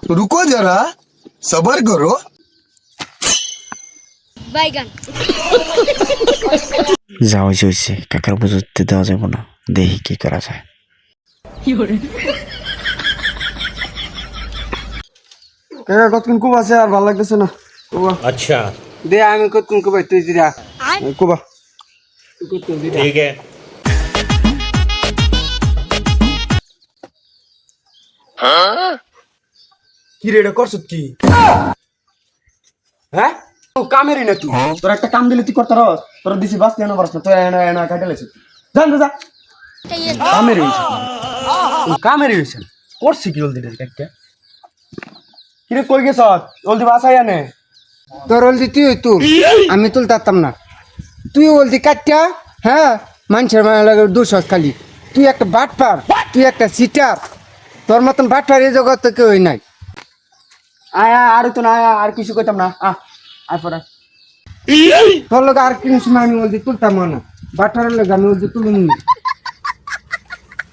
रुको जरा सबर करो। বাইগান যা হয়েছে কাকার বুঝতে দেওয়া যাবে না, দেখি কি করা যায়। কাকা কতক্ষণ কুবা আছে আর ভালো লাগতেছে না। কুবা अच्छा দে আমি কতক্ষণ কুবাই তুই দিরা কুবা ठीक है। কি রে এটা করছত কি? হ্যাঁ ও কামেরই না তুই, তোর একটা কাম দিলে তুই করতে রস, তোর দিছি বাস কেন পারছ না, তুই এনা এনা কাটে লেছিস। জান যা কামেরই হইছে, কামেরই হইছে করছি কি জলদি রে একটা। কি রে কই গেছ জলদি বাসায় আনে। তোর হলদি তুই তুল, আমি তুলতাম না। তুই হলদি কাটটা, হ্যাঁ মানুষের মায়া লাগে দুঃসাহস খালি। তুই একটা বাটপার, তুই একটা সিটার, তোর মতন বাটপার এই জগৎ কেউই নাই। আয় আর তো না আর কিছু কইতাম না, আয় পড়া তোর লোক আর কিছু সময় আমি হলদি তুলতাম না, বাটপারের লোক আমি হলদি তুলুন।